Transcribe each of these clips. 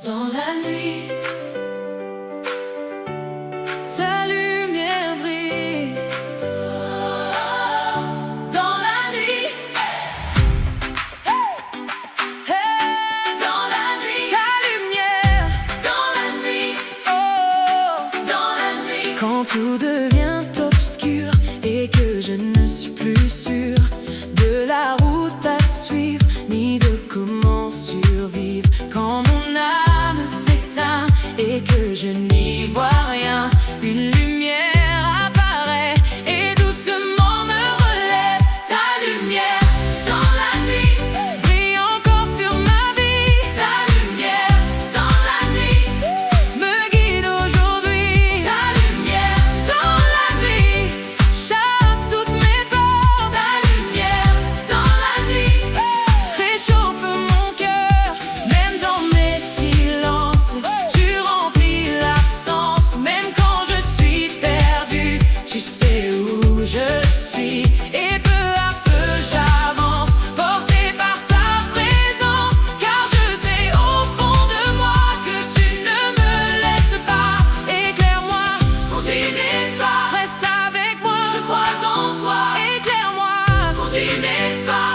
Dans la nuit, ta lumière brille. Dans la nuit, dans la nuit, ta lumière. Dans la nuit, dans la nuit. Quand tout devient obscur et que je ne suis plus sûr de la route à suivre, ni de comment survivre. Quand mon âme s'éteint et que je n'y vois rien, une lumière apparaît et doucement me relève. Ta lumière dans la nuit brille encore sur ma vie. Ta lumière dans la nuit me guide aujourd'hui. Ta lumière dans la nuit chasse toutes mes peurs. Ta lumière dans la nuit réchauffe mon cœur. Même dans mes silences, tu remplis l'absence. Même quand je suis perdu, tu sais où je suis. Et peu à peu j'avance, porté par ta présence. Car je sais au fond de moi que tu ne me laisses pas. Éclaire-moi, conduis mes pas. Reste avec moi, je crois en toi. Éclaire-moi, conduis mes pas.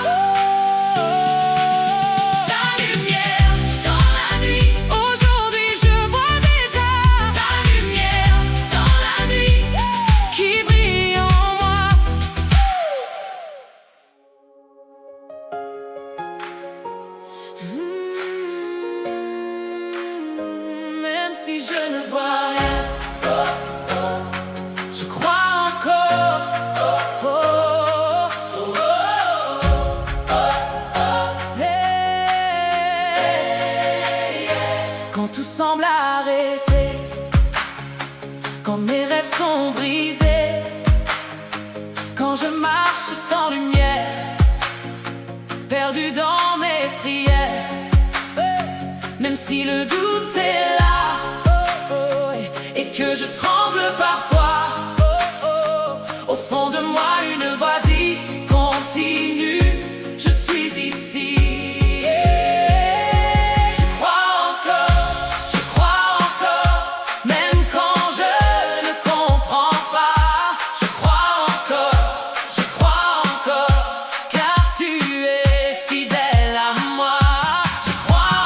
Ta lumière dans la nuit, aujourd'hui je vois déjà. Ta lumière dans la nuit qui brille en moi. Même si je ne vois rien, je crois encore. Quand tout semble arrêter, quand mes rêves sont brisés, quand je marche sans lumière, perdu dans mes prières, même si le doute est là, et que je tremble parfois, au fond de moi une voix dit continue, je suis ici. Je crois encore, même quand je ne comprends pas. Je crois encore, car tu es fidèle à moi. Je crois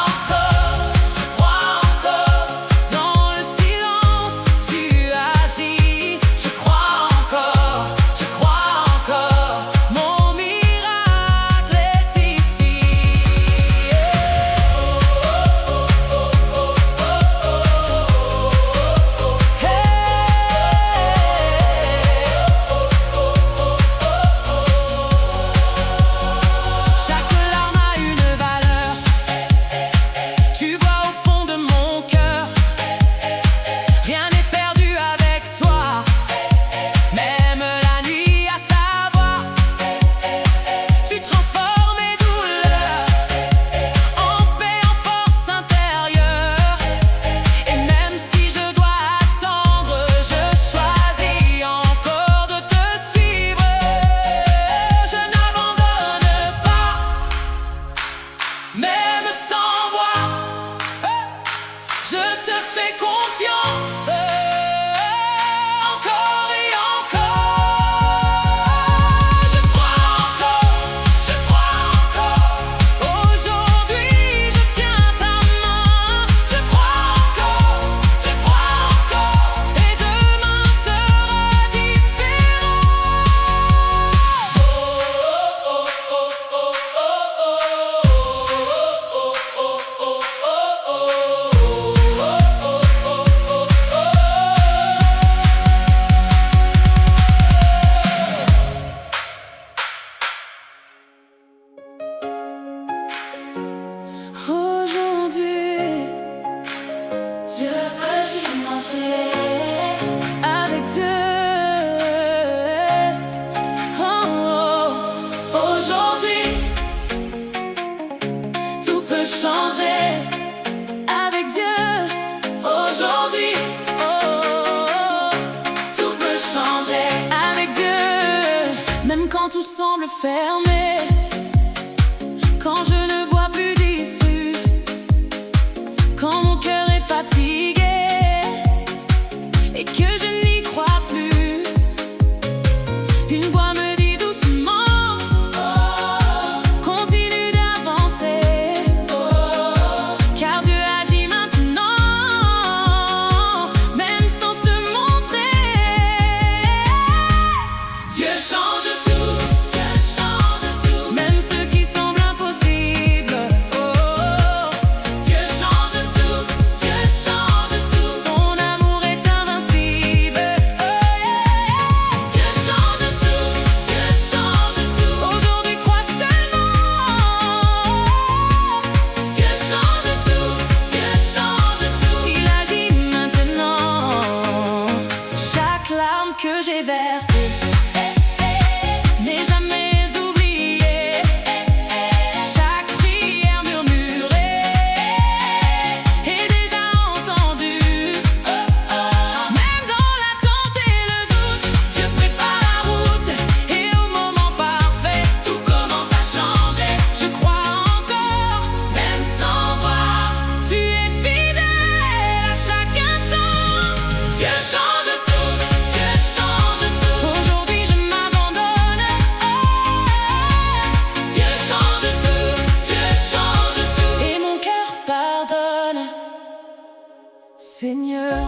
Seigneur,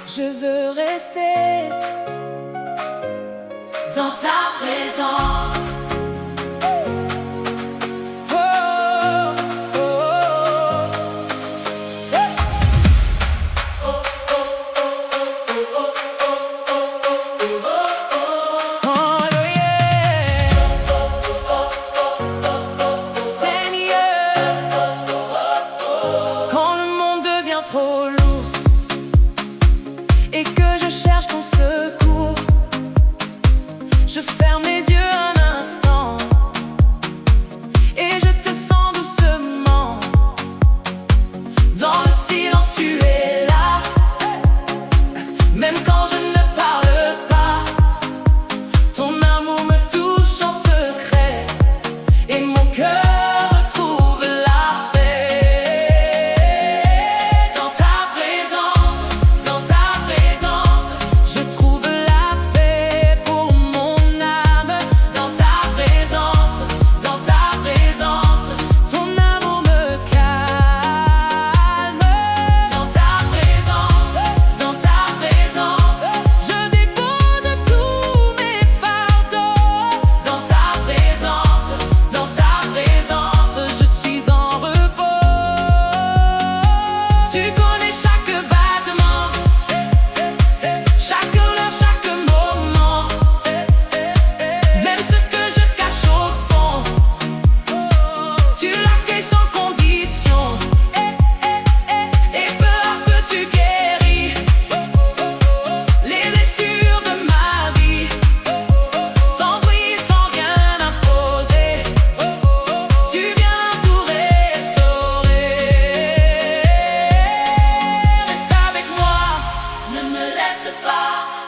je veux rester dans ta présence. Trop lourd et que je cherche ton secours, je ferme les yeux un instant et je te sens doucement. Dans le silence tu es là, même quand je ne parle pas. Ton amour me touche en secret et mon cœur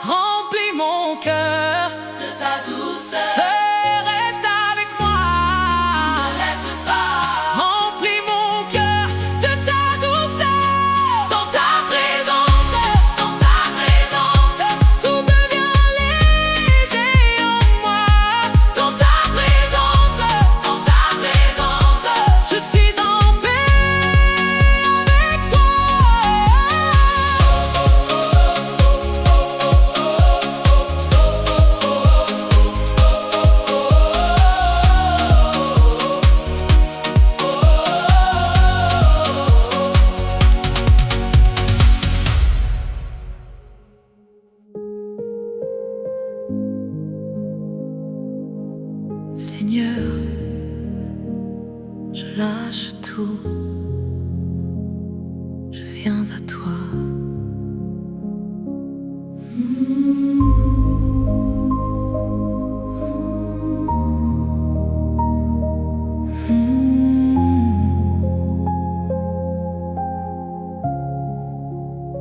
remplis mon cœur de ta douceur. Reste avec moi, ne me laisse pas. Remplis mon cœur de ta douceur. Dans ta présence, tout devient léger en moi. Dans ta présence, je suis en paix avec toi. Seigneur, je lâche tout, je viens à toi.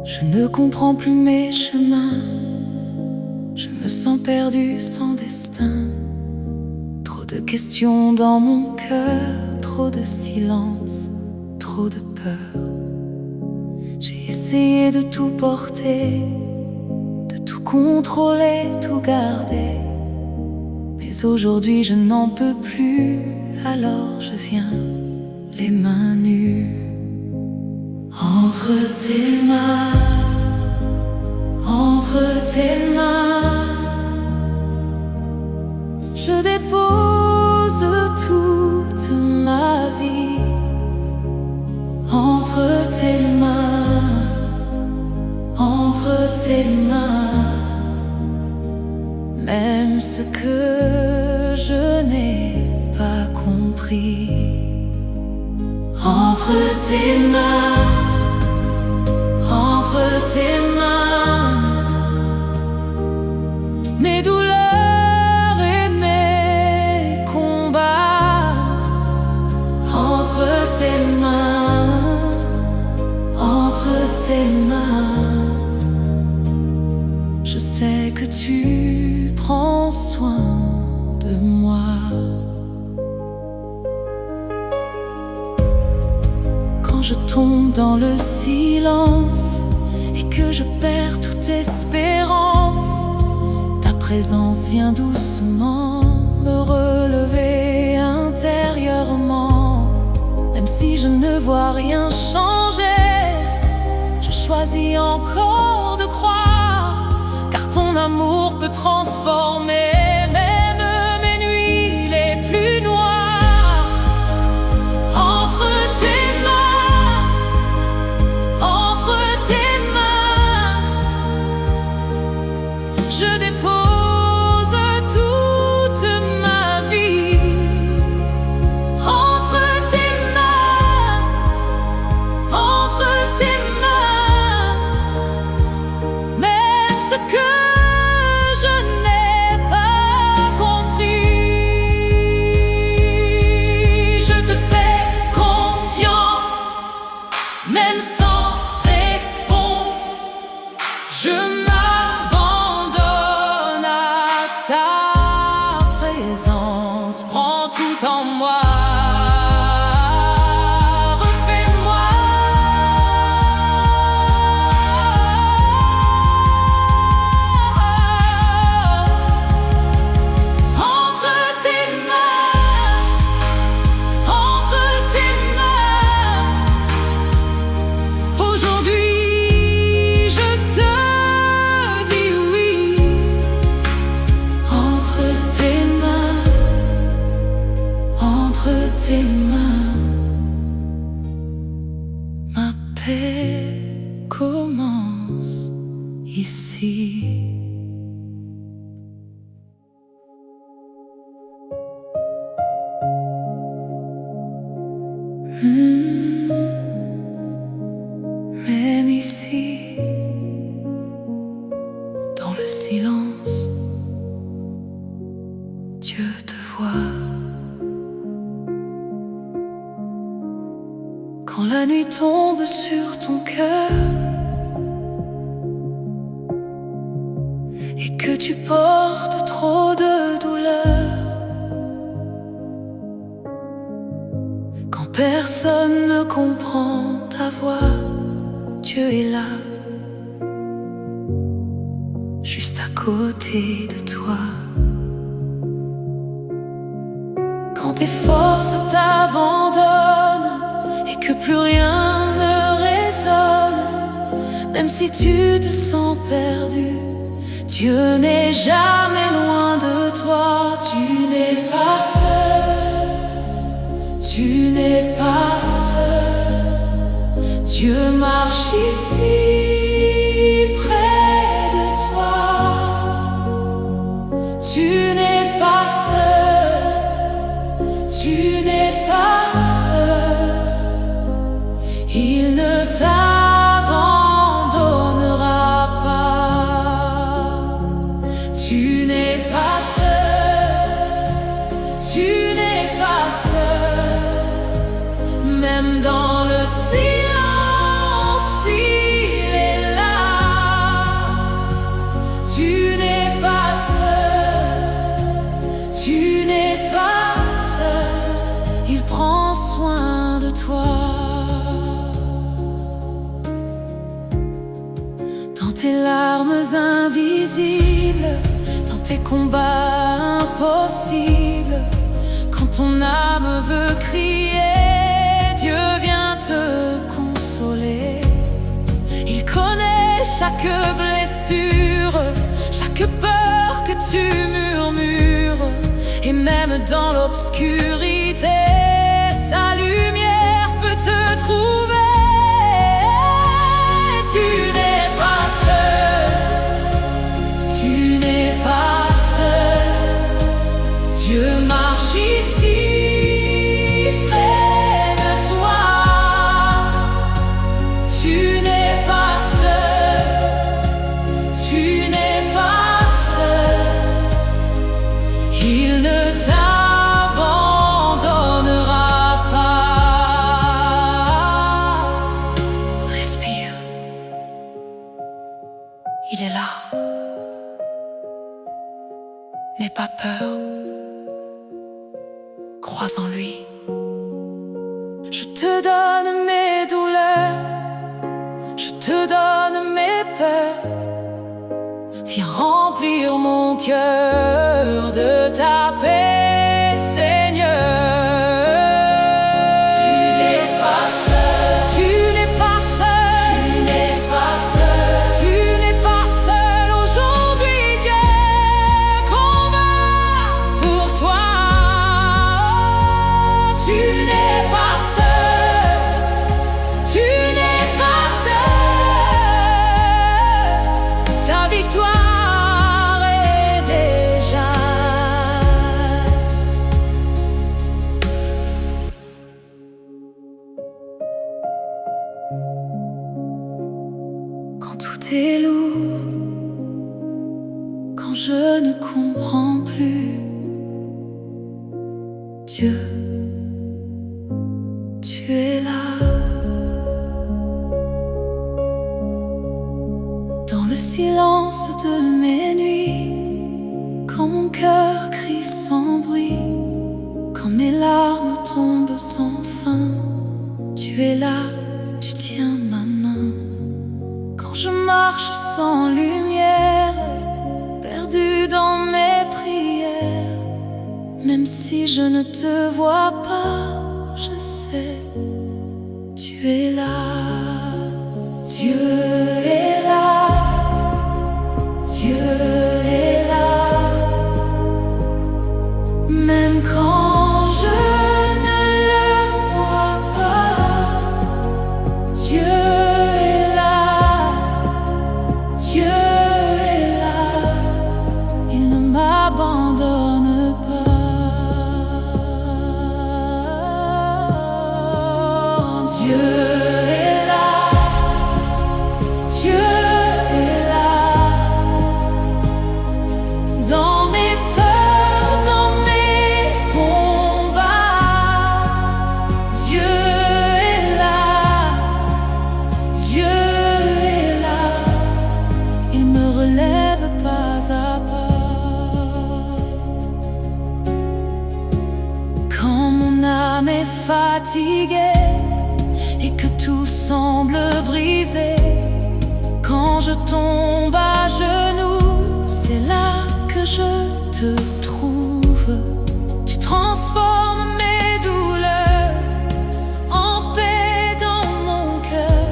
Je ne comprends plus mes chemins, je me sens perdu sans destin. Trop de questions dans mon cœur, trop de silence, trop de peur. J'ai essayé de tout porter, de tout contrôler, tout garder. Mais aujourd'hui je n'en peux plus, alors je viens les mains nues. Entre tes mains, entre tes mains, je dépose toute ma vie. Entre tes mains, entre tes mains, même ce que je n'ai pas compris. Entre tes mains, entre tes mains, mes douleurs et mes combats. Entre tes mains, entre tes mains, je sais que tu prends soin de moi. Quand je tombe dans le silence et que je perds toute espérance, ta présence vient doucement me relever intérieurement. Même si je ne vois rien changer, choisis encore de croire, car ton amour peut transformer même mes nuits les plus noires. Entre tes mains, entre tes mains, je dépose toute ma vie. Entre tes mains, entre tes mains, même ce que je n'ai pas compris, je te fais confiance, même sans réponse. Je m'abandonne à ta présence. Prends tout en moi. Refais-moi. Entre tes mains, entre tes mains, aujourd'hui je te dis oui. Entre tes mains, entre tes mains, ma paix commence ici. Même ici, dans le silence, Dieu te voit. Quand la nuit tombe sur ton cœur et que tu portes trop de douleur, quand personne ne comprend ta voix, Dieu est là, juste à côté de toi. Quand tes forces t'abandonnent et que plus rien ne résonne, même si tu te sens perdu, Dieu n'est jamais loin de toi. Tu n'es pas seul, tu n'es pas seul. Dieu marche ici près de toi. Tu n'es pas seul, tu n'es pas seul. Il ne t'abandonnera pas. Tu n'es pas seul, tu n'es pas seul. Même dans le silence, il est là. Tu n'es pas seul, tu n'es pas seul. Il prend soin de toi. Dans tes larmes invisibles, dans tes combats impossibles, quand ton âme veut crier, Dieu vient te consoler. Il connaît chaque blessure, chaque peur que tu murmures, et même dans l'obscurité, sa lumière peut te trouver. Tu n'es pas seul, tu n'es pas seul. Dieu marche ici près de toi. Tu n'es pas seul, tu n'es pas seul. Il ne t'abandonnera pas. Respire, il est là. N'aie pas peur, crois en lui. Je te donne mes douleurs, je te donne mes peurs. Viens remplir mon cœur de ta paix, Seigneur. Tu n'es pas seul, tu n'es pas seul, tu n'es pas est lourd, quand je ne comprends plus. Dieu, tu es là. Dans le silence de mes nuits, quand mon cœur crie sans bruit, quand mes larmes tombent sans fin, tu es là, tu tiens ma main. Quand je marche sans lumière, perdu dans mes prières, même si je ne te vois pas, je sais, tu es là. Dieu est là, Dieu est là, même quand je ne le vois pas. Dieu est là, Dieu est là, il ne m'abandonne pas. Dieu est là, Dieu est là, dans mes peurs, dans mes combats. Dieu est là, Dieu est là, il me relève pas à pas. Quand mon âme est fatiguée et que tout semble brisé, quand je tombe à genoux, c'est là que je te trouve. Tu transformes mes douleurs en paix dans mon cœur.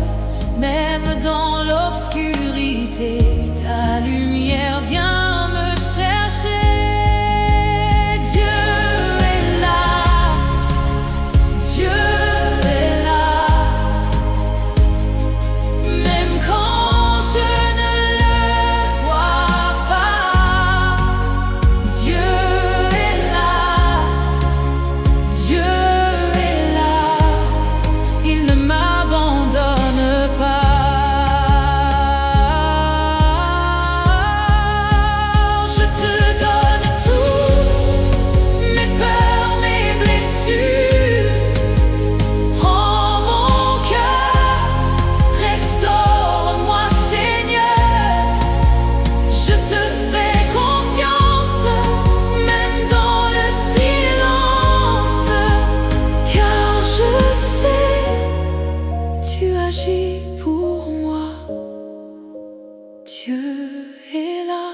Même dans l'obscurité, ta lumière vient me chercher. Dieu est là, Dieu est là, même quand je ne le vois pas. Dieu est là, Dieu est là, il ne m'abandonne pas. Je te donne tout, mes peurs, mes blessures. Prends mon cœur, restaure-moi, Seigneur. Je te fais confiance, même dans le silence, car je sais, tu agis pour moi. Dieu est là,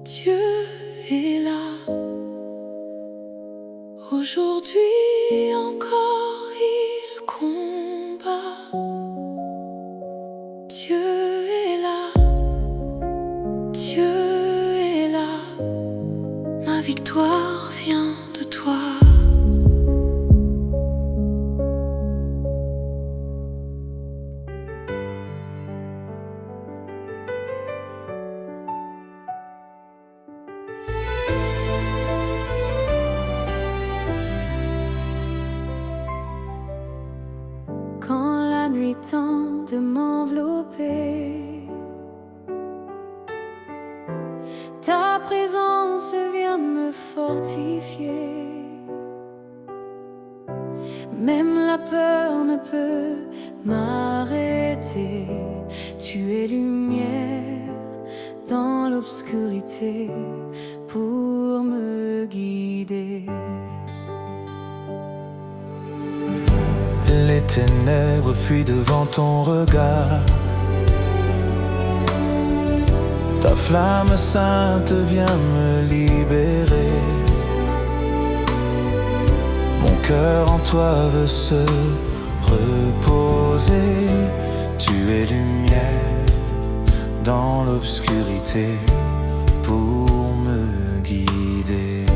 Dieu est là. Aujourd'hui encore il combat. Dieu est là, Dieu est là, ma victoire vient de toi. Quand la nuit tente de m'envelopper, ta présence vient me fortifier. Même la peur ne peut m'arrêter. Tu es lumière dans l'obscurité pour me guider. Les ténèbres fuient devant ton regard. Ta flamme sainte vient me libérer. Mon cœur en toi veut se reposer. Tu es lumière dans l'obscurité pour me guider.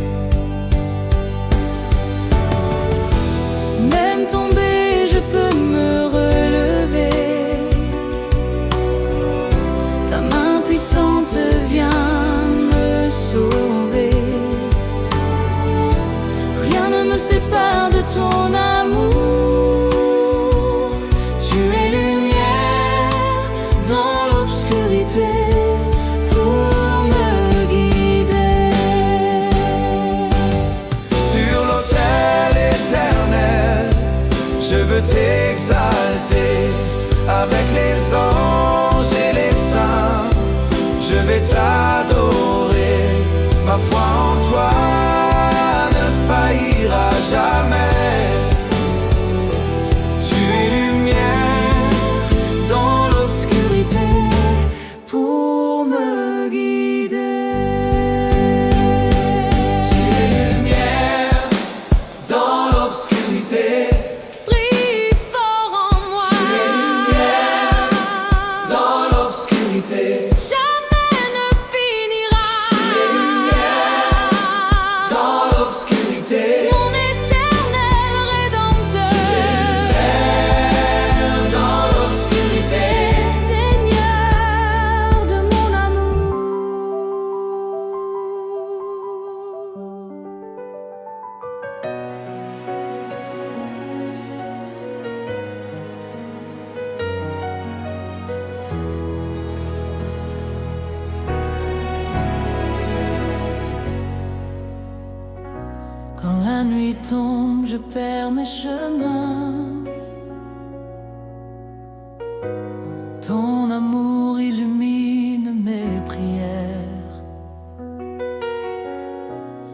Même tombé, je peux me relever. Ta main puissante vient me sauver. Rien ne me sépare de ton amour. Tu es lumière Quand la nuit tombe, je perds mes chemins. Ton amour illumine mes prières.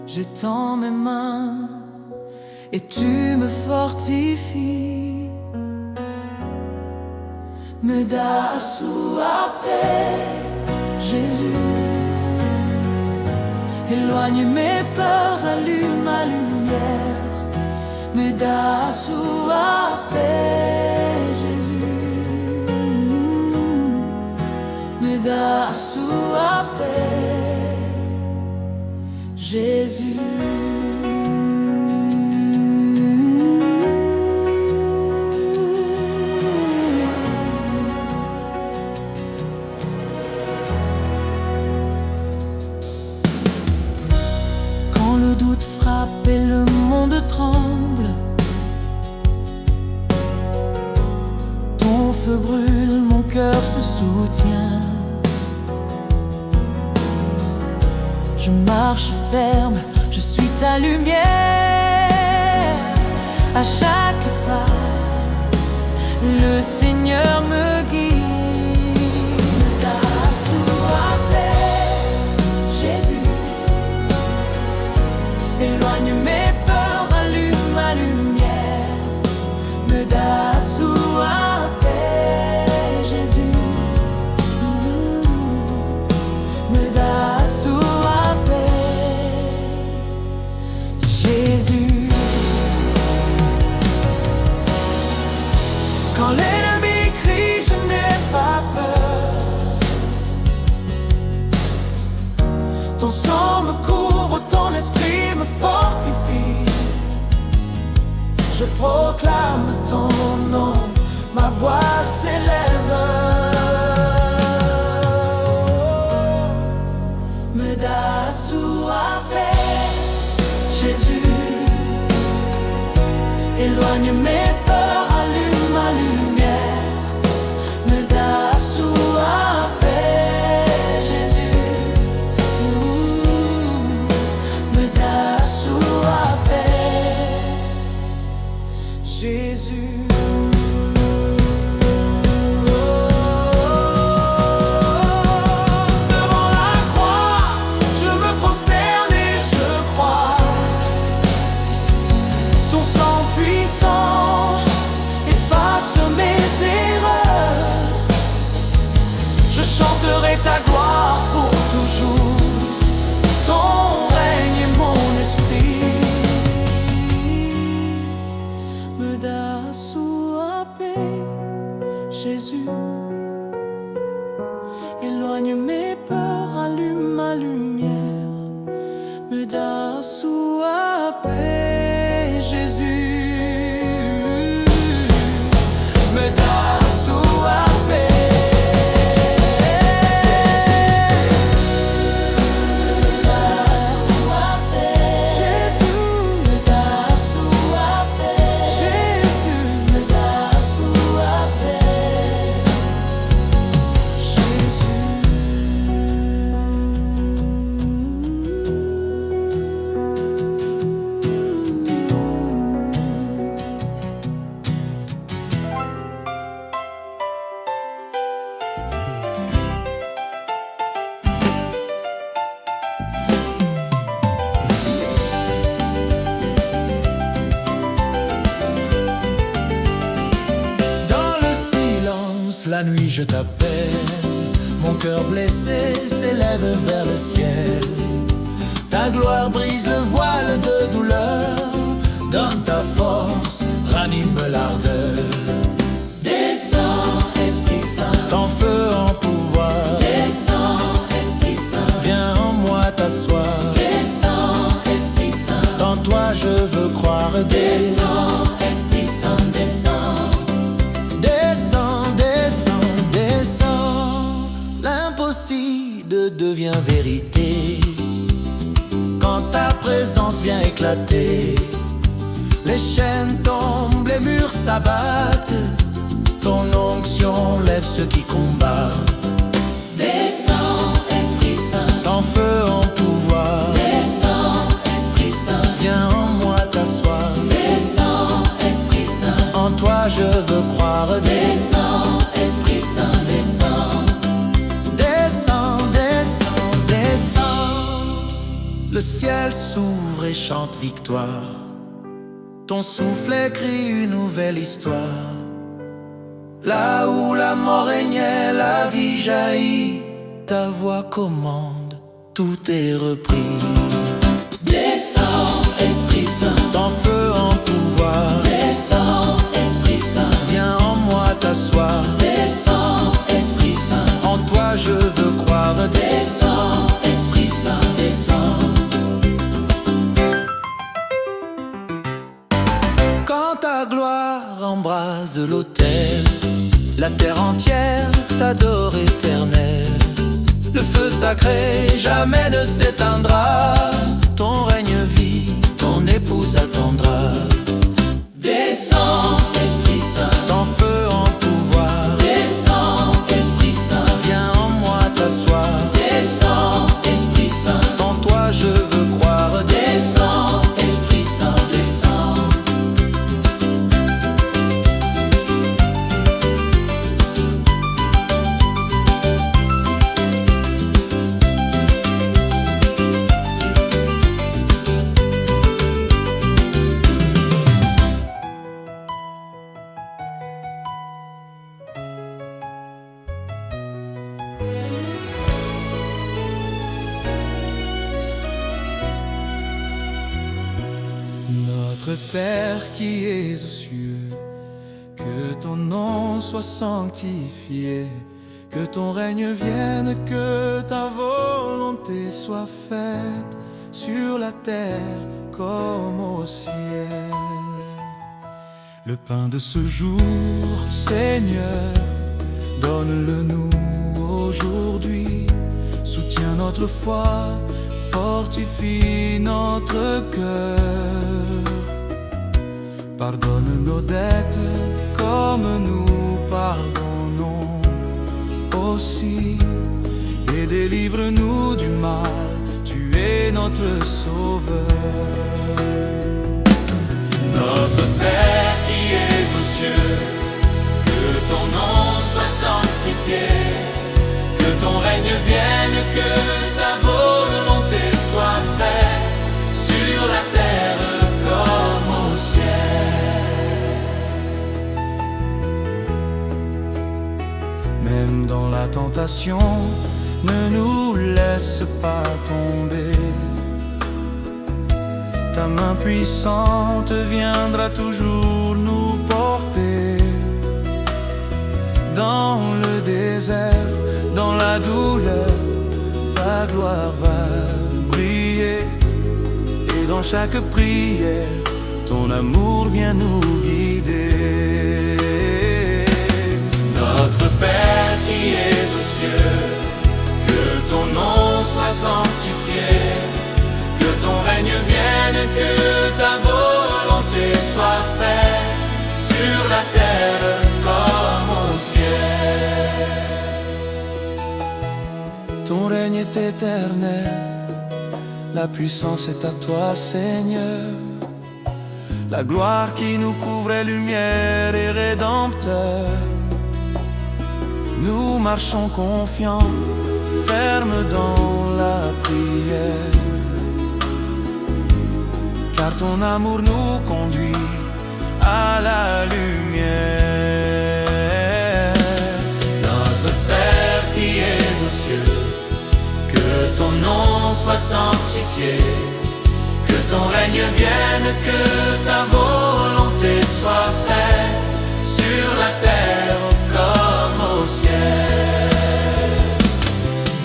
J'étends mes mains et tu me fortifies. Me dà sua paix, Jésus. Éloigne mes peurs, allume ma lumière. Me dà sua paix, Jésus. Me dà sua paix, Jésus. Le doute frappe et le monde tremble. Ton feu brûle, mon cœur se soutient. Je marche ferme, je suis ta lumière. À chaque pas, le Seigneur me guide. Me dà sua paix, Jésus. Éloigne mes peurs, allume ma lumière. Me dà sua paix, Jésus. Me dà sua paix, Jésus. Quand l'ennemi crie, je n'ai pas peur. Ton sang me couvre, ton esprit me fortifie. Je proclame ton nom, ma voix s'élève. Me dà sua paix, Jésus. Éloigne mes peurs, allume ma lumière. Me dà sua paix, Jésus. Me dà sua paix, Jésus. Devant la croix, je me prosterne et je crois. Ton sang puissant efface mes erreurs. Je chanterai ta gloire pour toujours. Ton règne est mon esprit. Me dà sua paix, Jésus. Éloigne mes peurs, allume ma lumière. Me dà sua paix, Jésus. Me dà sua paix. La nuit je t'appelle, mon cœur blessé s'élève vers le ciel. Ta gloire brise le voile de douleur, donne ta force, ranime l'ardeur. Descends, Esprit Saint. Ton feu en pouvoir, Descends, Esprit Saint. viens en moi t'asseoir. Descends, Esprit Saint. En toi je veux croire. Descends, Esprit Saint, descends. Descends, descends, descends. L'impossible devient vérité quand ta présence vient éclater. Les chaînes tombent, les murs s'abattent. Ton onction lève ceux qui combattent. Descends, Esprit Saint. Ton feu en pouvoir, Descends, Esprit Saint. viens en moi et chante victoire. Ton souffle écrit une nouvelle histoire. Là où la mort régnait, la vie jaillit. Ta voix commande, tout est repris. Descends, Esprit Saint. Ton feu en pouvoir. Descends, Esprit Saint. Viens en moi t'asseoir. Descends, Esprit Saint. En toi je veux croire. Descends, Esprit Saint. Descends. Quand ta gloire embrase l'autel, la terre entière t'adore éternel. Le feu sacré jamais ne s'éteindra. Ton règne vit, ton épouse attendra. Descends, Esprit Saint. Ton feu en pouvoir. Descends, Esprit Saint. Viens en moi t'asseoir. Descends, Esprit Saint. En toi je veux croire. Descends, Esprit Saint. Descends. Notre Père qui es aux cieux, que ton nom soit sanctifié, que ton règne vienne, que ta volonté soit faite sur la terre comme au ciel. Le pain de ce jour, Seigneur, donne-le-nous aujourd'hui. Soutiens notre foi, fortifie notre cœur. Pardonne nos dettes comme nous pardonnons aussi. Et délivre-nous du mal, tu es notre sauveur. Notre Père qui es aux cieux, que ton nom soit sanctifié, que ton règne vienne, que ta volonté soit faite sur la terre comme au ciel. Même dans la tentation, ne nous laisse pas tomber. Ta main puissante viendra toujours nous porter. Dans le désert, dans la douleur, ta gloire va briller. Et dans chaque prière, ton amour vient nous guider. Notre Père qui es aux cieux, que ton nom soit sanctifié, que ton règne vienne, que ta volonté soit faite sur la terre comme au ciel. Ton règne est éternel, la puissance est à toi, Seigneur. La gloire qui nous couvre est lumière et rédempteur. Nous marchons confiants, fermes dans la prière, car ton amour nous conduit à la lumière. Notre Père qui es aux cieux, que ton nom soit sanctifié, que ton règne vienne, que ta volonté soit faite sur la terre comme au ciel.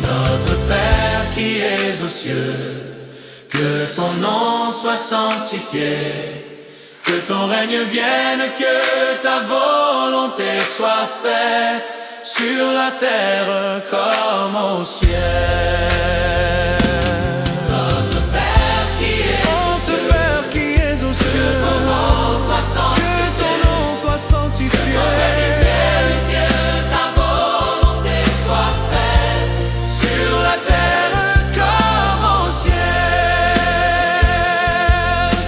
Notre Père qui es aux cieux, que ton nom soit sanctifié, que ton règne vienne, que ta volonté soit faite sur la terre comme au ciel. Notre Père qui es aux cieux, Que ton nom soit sanctifié, que ta volonté soit faite sur la terre comme au ciel.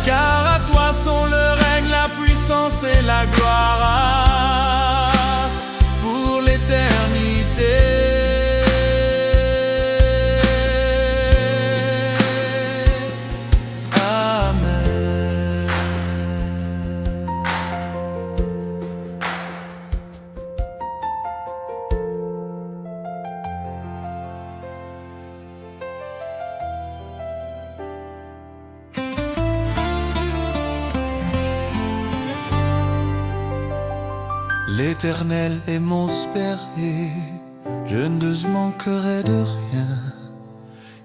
Car à toi sont le règne, la puissance et la gloire pour l'éternité. L'Éternel est mon berger, je ne manquerai de rien.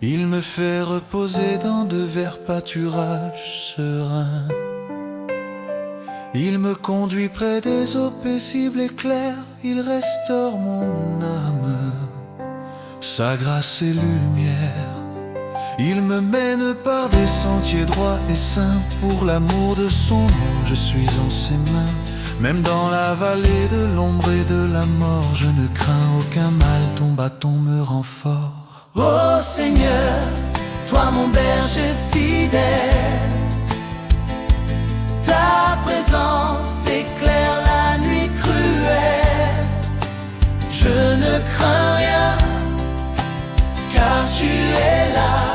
Il me fait reposer dans de verts pâturages sereins. Il me conduit près des eaux paisibles et claires, il restaure mon âme, sa grâce et lumière. Il me mène par des sentiers droits et saints, pour l'amour de son nom, je suis en ses mains. Même dans la vallée de l'ombre et de la mort, je ne crains aucun mal, ton bâton me rend fort. Ô Seigneur, toi mon berger fidèle, ta présence éclaire la nuit cruelle. Je ne crains rien, car tu es là.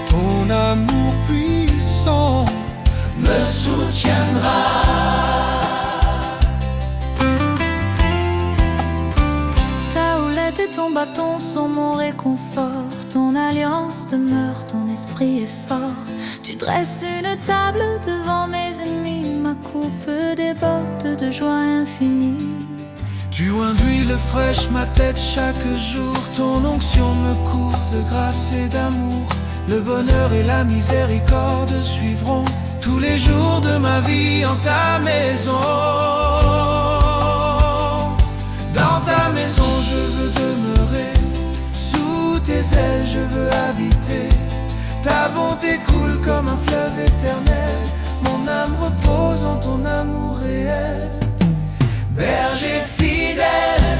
Ton amour puissant me soutiendra. Ta houlette et ton bâton sont mon réconfort. Ton alliance demeure, ton esprit est fort. Tu dresses une table devant mes ennemis, ma coupe déborde de joie infinie. Tu induis fraîche ma tête chaque jour, ton onction me couvre de grâce et d'amour. Le bonheur et la miséricorde suivront tous les jours de ma vie en ta maison. Dans ta maison je veux demeurer, sous tes ailes je veux habiter. Ta bonté coule comme un fleuve éternel, mon âme repose en ton amour réel. Berger fidèle,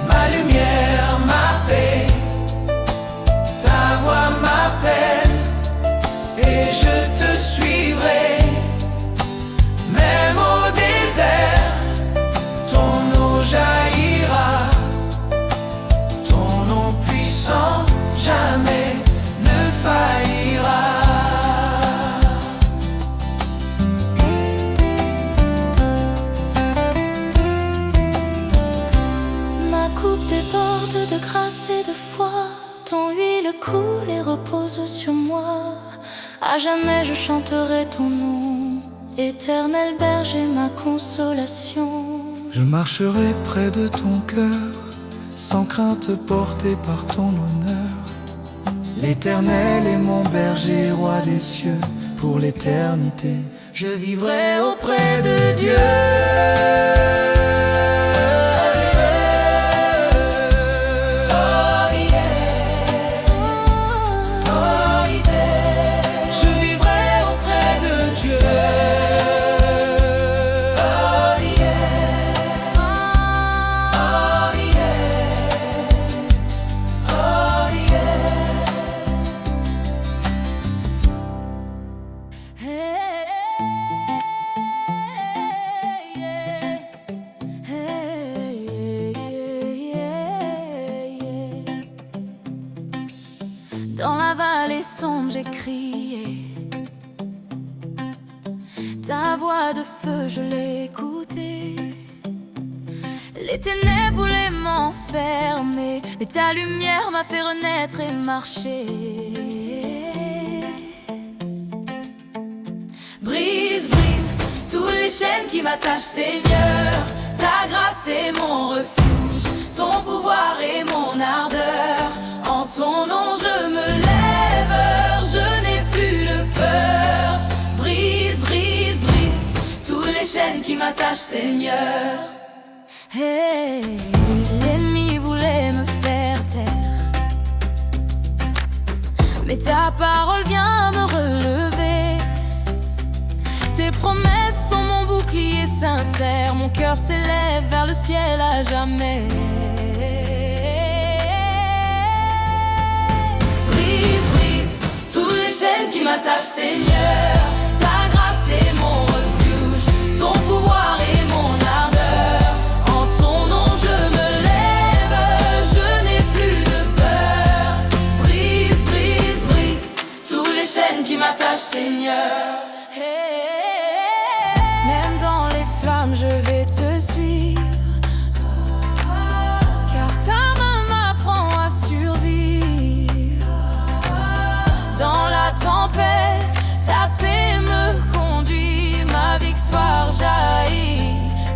ma lumière, ma paix, ta voix m'appelle et je te suivrai. Même au désert, ton eau jaillira, ton nom puissant jamais ne faillira. Ma coupe déborde de grâce et de foi, ton huile coule et repose sur moi. À jamais je chanterai ton nom, éternel berger, ma consolation. Je marcherai près de ton cœur, sans crainte porté par ton honneur. L'Éternel est mon berger, roi des cieux, pour l'éternité. Je vivrai auprès de Dieu. Dans la vallée sombre j'ai crié, ta voix de feu je l'ai écoutée. Les ténèbres voulaient m'enfermer, mais ta lumière m'a fait renaître et marcher. Brise, brise toutes les chaînes qui m'attachent, Seigneur. Ta grâce est mon refuge, ton pouvoir est mon ardeur. En ton nom je me lève, je n'ai plus de peur. Brise, brise, brise toutes les chaînes qui m'attachent, Seigneur. Hey, l'ennemi voulait me faire taire, mais ta parole vient me relever. Tes promesses sont mon bouclier sincère, mon cœur s'élève vers le ciel à jamais. Brise, brise toutes les chaînes qui m'attachent, Seigneur. Ta grâce est mon refuge, ton pouvoir est mon ardeur. En ton nom je me lève, je n'ai plus de peur. Brise, brise, brise toutes les chaînes qui m'attachent, Seigneur. Même dans les flammes je vais te suivre, car ta main m'apprend à survivre. Dans la tempête, ta paix me conduit, ma victoire jaillit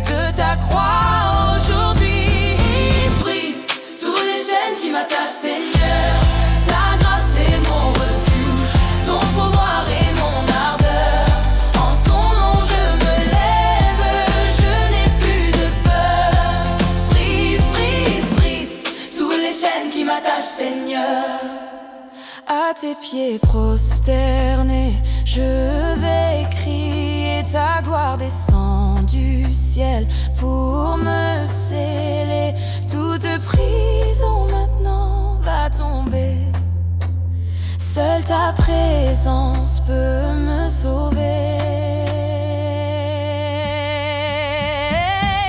de ta croix aujourd'hui. Brise tous les chaînes qui m'attachent, Seigneur. Ta grâce est mon refuge, ton pouvoir est mon ardeur. En ton nom je me lève, je n'ai plus de peur. Brise, brise, brise tous les chaînes qui m'attachent, Seigneur. À tes pieds prosternés, je vais crier, ta gloire descend du ciel pour me sceller. Toute prison maintenant va tomber, seule ta présence peut me sauver.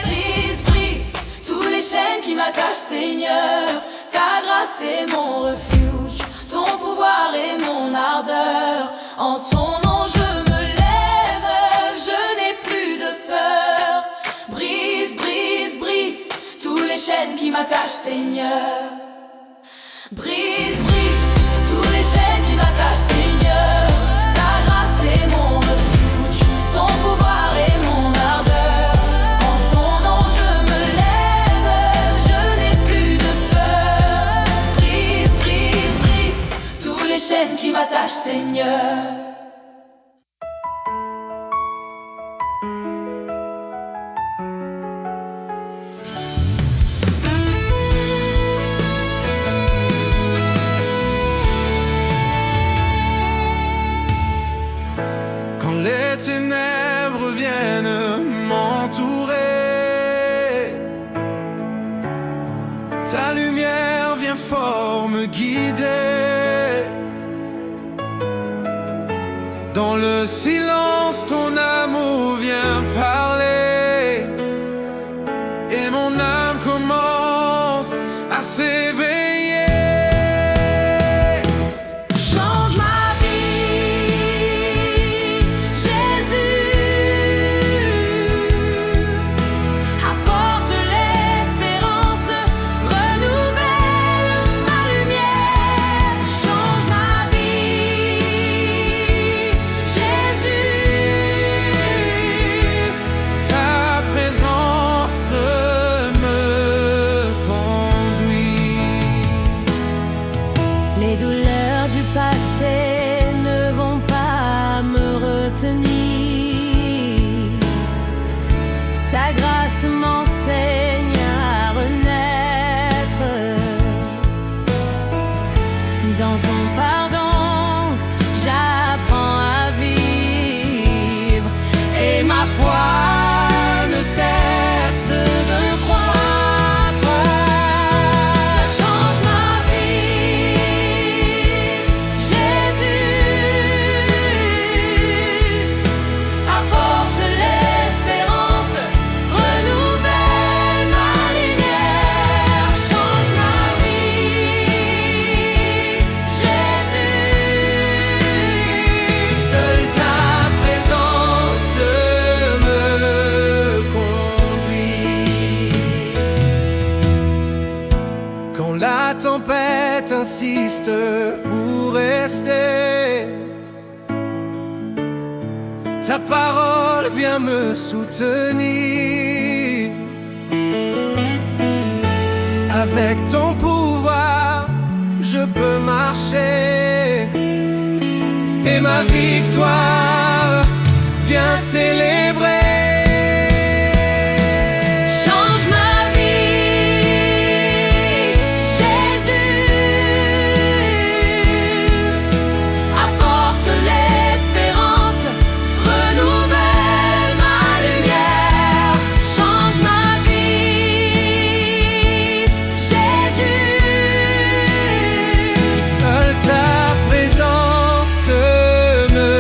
Brise, brise tous les chaînes qui m'attachent, Seigneur. Ta grâce est mon refuge, ton pouvoir est mon ardeur. En ton nom je me lève, je n'ai plus de peur. Brise, brise, brise tous les chaînes qui m'attachent, Seigneur. Brise, brise tous les chaînes qui m'attachent, Seigneur. Ta grâce est mon refuge, ton pouvoir est mon ardeur. En ton nom je me lève, je n'ai plus de peur. Brise, brise, brise tous les chaînes qui m'attachent, Seigneur. Quand les ténèbres viennent m'entourer, ta lumière vient fort me guider. Dans le silence, ton amour vient parler, et mon âme commence à s'éveiller. Change ma vie, Jésus. Apporte l'espérance, renouvelle ma lumière. Change ma vie, Jésus. Ta présence me conduit. Les douleurs du passé ne vont pas me retenir. Ta grâce m'enseigne à renaître. Dans ton pardon, j'apprends à vivre, et ma foi ne cesse de croître. Change ma vie, Jésus. Apporte l'espérance, renouvelle ma lumière. Change ma vie, Jésus. Seule ta présence me conduit. Quand la tempête insiste pour rester, ta parole vient me soutenir. Avec ton pouvoir, je peux marcher, et ma victoire vient célébrer. Change ma vie, Jésus. Apporte l'espérance, renouvelle ma lumière. Change ma vie, Jésus. Seule ta présence me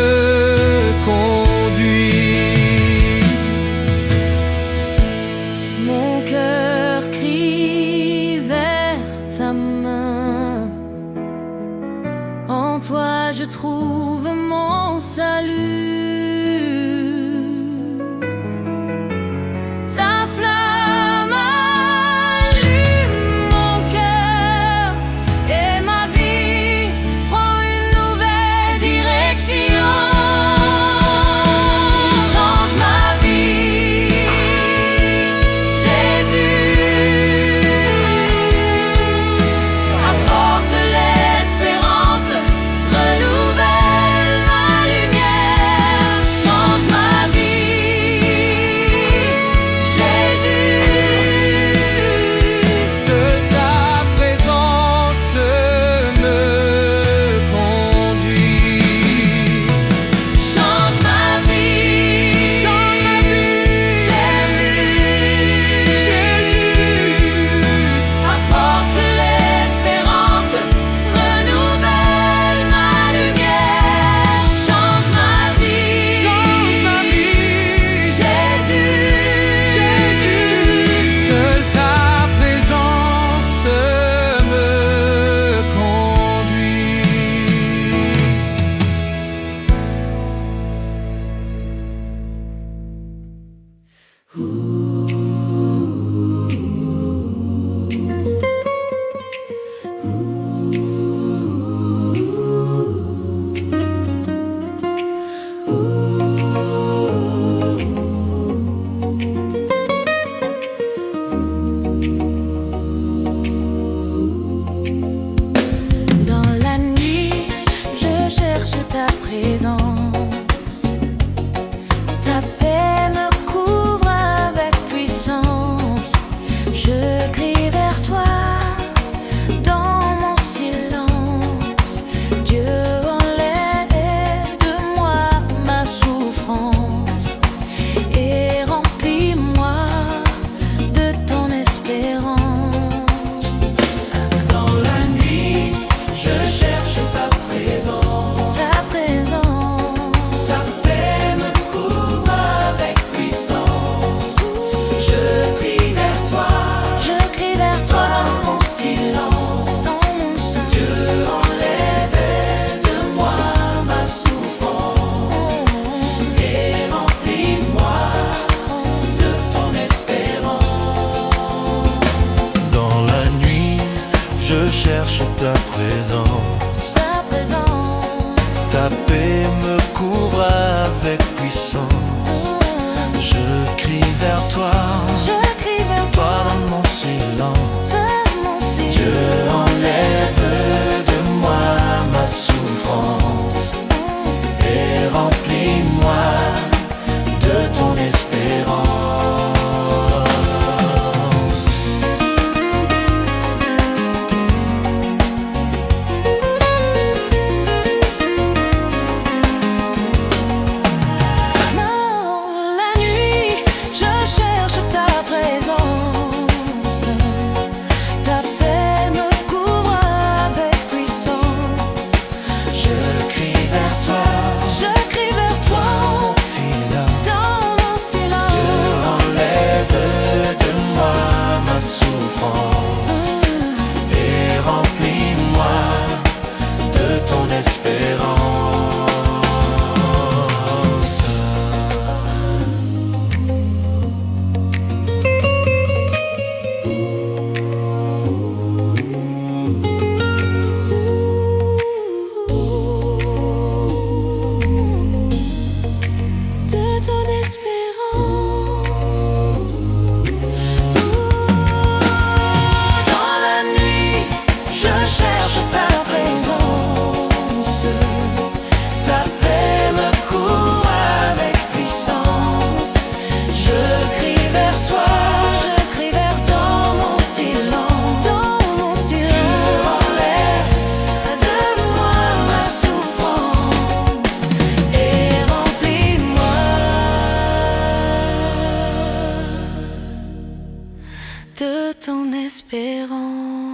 ton espérance.